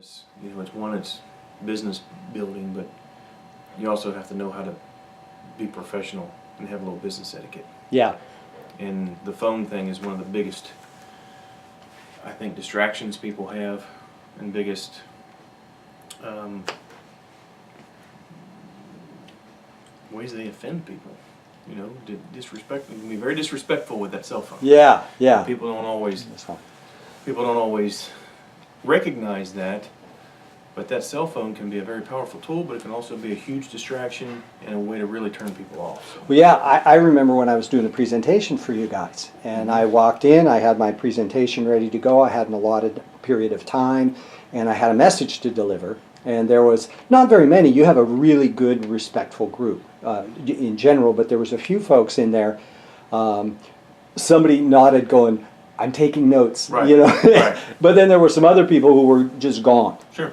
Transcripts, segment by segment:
business. It's business building, but you also have to know how to be professional and have a little business etiquette. Yeah. And the phone thing is one of the biggest, I think, distractions people have, and biggest ways they offend people. Disrespect. You can be very disrespectful with that cell phone. Yeah, yeah. People don't always recognize that, but that cell phone can be a very powerful tool, but it can also be a huge distraction and a way to really turn people off. Well, yeah, I remember when I was doing a presentation for you guys, and I walked in, I had my presentation ready to go, I had an allotted period of time, and I had a message to deliver, and there was not very many. You have a really good, respectful group in general, but there was a few folks in there. Somebody nodded going, I'm taking notes, Right. Right. But then there were some other people who were just gone. Sure.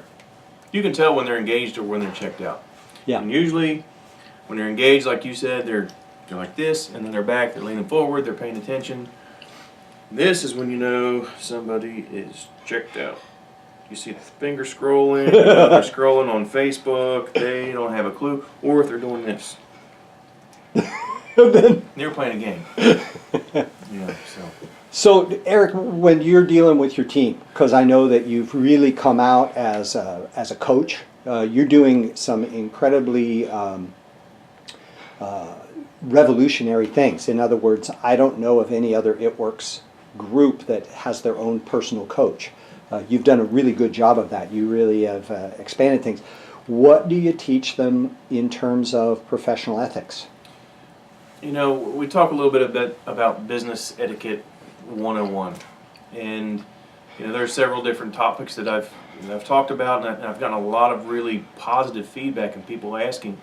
You can tell when they're engaged or when they're checked out. Yeah. And usually, when they're engaged, like you said, they're like this, and then they're back, they're leaning forward, they're paying attention. This is when you know somebody is checked out. You see the finger scrolling, they're scrolling on Facebook, they don't have a clue, or if they're doing this. They're playing a game. So, Eric, when you're dealing with your team, because I know that you've really come out as a coach, you're doing some incredibly revolutionary things. In other words, I don't know of any other It Works group that has their own personal coach. You've done a really good job of that. You really have expanded things. What do you teach them in terms of professional ethics? We talk a little bit about business etiquette 101, and there are several different topics that I've talked about, and I've gotten a lot of really positive feedback and people asking,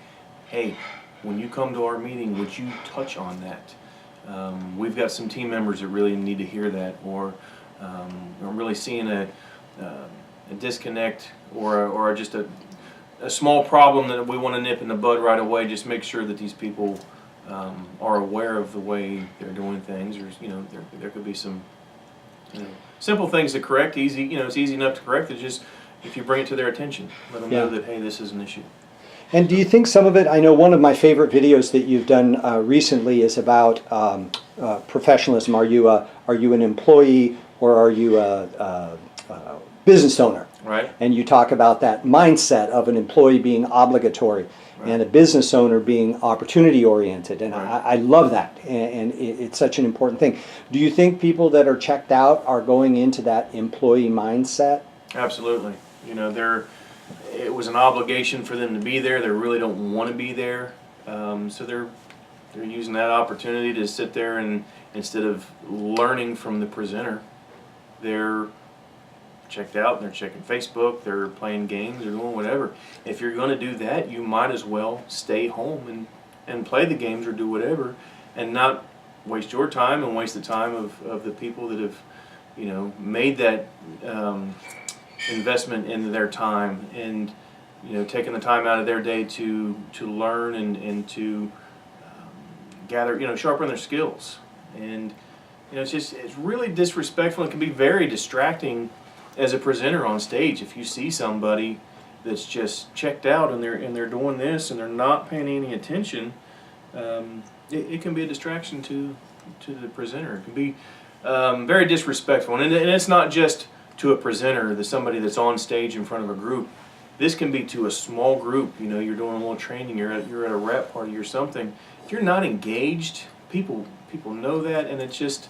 hey, when you come to our meeting, would you touch on that? We've got some team members that really need to hear that, or I'm really seeing a disconnect or just a small problem that we want to nip in the bud right away. Just make sure that these people are aware of the way they're doing things, or there could be some simple things to correct. It's easy enough to correct. It's just if you bring it to their attention, let them know that, hey, this is an issue. And do you think some of it, I know one of my favorite videos that you've done recently is about professionalism. Are you an employee or are you a business owner? Right. And you talk about that mindset of an employee being obligatory. Right. And a business owner being opportunity oriented, and right. I love that, and it's such an important thing. Do you think people that are checked out are going into that employee mindset? Absolutely. It was an obligation for them to be there. They really don't want to be there, so they're using that opportunity to sit there, and instead of learning from the presenter, they're checked out, and they're checking Facebook, they're playing games, they're doing whatever. If you're going to do that, you might as well stay home and play the games or do whatever, and not waste your time and waste the time of the people that have made that investment in their time, and taking the time out of their day to learn and to gather, sharpen their skills. And it's really disrespectful. It can be very distracting as a presenter on stage. If you see somebody that's just checked out and they're doing this and they're not paying any attention, it can be a distraction to the presenter. It can be very disrespectful, and it's not just to a presenter, somebody that's on stage in front of a group. This can be to a small group. You're doing a little training. You're at a rap party or something. If you're not engaged, people know that, and it's just,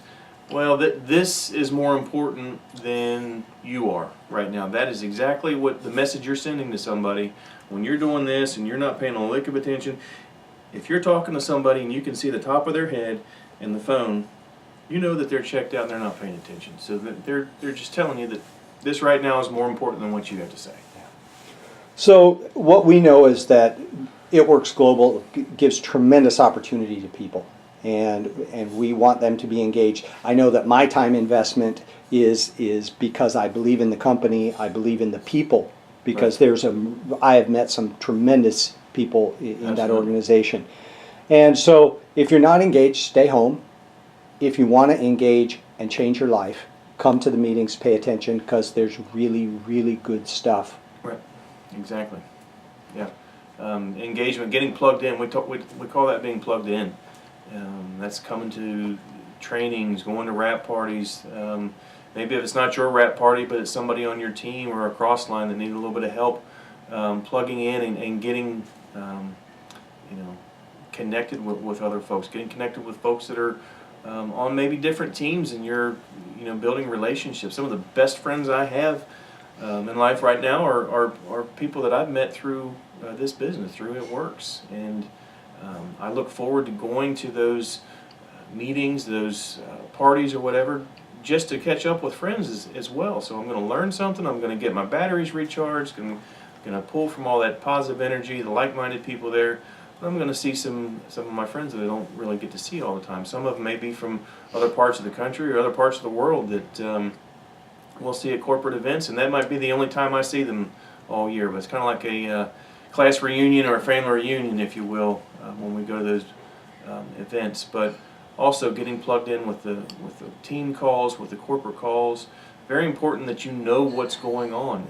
well, this is more important than you are right now. That is exactly what the message you're sending to somebody when you're doing this and you're not paying a lick of attention. If you're talking to somebody and you can see the top of their head and the phone, you know that they're checked out and they're not paying attention. So they're just telling you that this right now is more important than what you have to say. So what we know is that It Works Global gives tremendous opportunity to people. And we want them to be engaged. I know that my time investment is because I believe in the company, I believe in the people, because right. I have met some tremendous people in that organization. And so if you're not engaged, stay home. If you want to engage and change your life, come to the meetings, pay attention, because there's really, really good stuff. Right. Exactly. Yeah. Engagement, getting plugged in. We call that being plugged in. That's coming to trainings, going to rap parties. Maybe if it's not your rap party, but it's somebody on your team or a cross line that need a little bit of help plugging in and getting, connected with other folks, getting connected with folks that are on maybe different teams, and you're, building relationships. Some of the best friends I have in life right now are people that I've met through this business, through It Works, and I look forward to going to those meetings, those parties or whatever, just to catch up with friends as well. So I'm going to learn something. I'm going to get my batteries recharged. Going to pull from all that positive energy, the like-minded people there. I'm going to see some of my friends that I don't really get to see all the time. Some of them may be from other parts of the country or other parts of the world that we'll see at corporate events, and that might be the only time I see them all year. But it's kind of like a class reunion or a family reunion, if you will, when we go to those events. But also getting plugged in with the team calls, with the corporate calls. Very important that you know what's going on.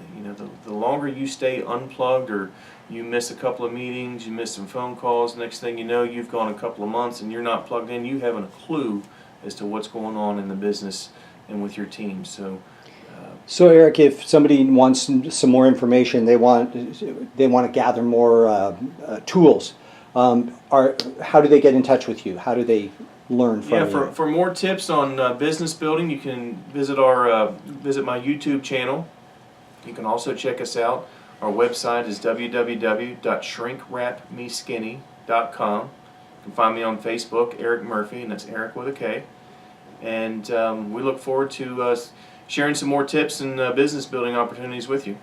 The longer you stay unplugged, or you miss a couple of meetings, you miss some phone calls, next thing you know, you've gone a couple of months and you're not plugged in. You haven't a clue as to what's going on in the business and with your team. So Eric, if somebody wants some more information, they want to gather more tools. How do they get in touch with you? How do they learn from you? Yeah, for more tips on business building, you can visit my YouTube channel. You can also check us out. Our website is www.shrinkwrapmeskinny.com. You can find me on Facebook, Erik Murphy, and that's Erik with a K. And we look forward to sharing some more tips and business building opportunities with you.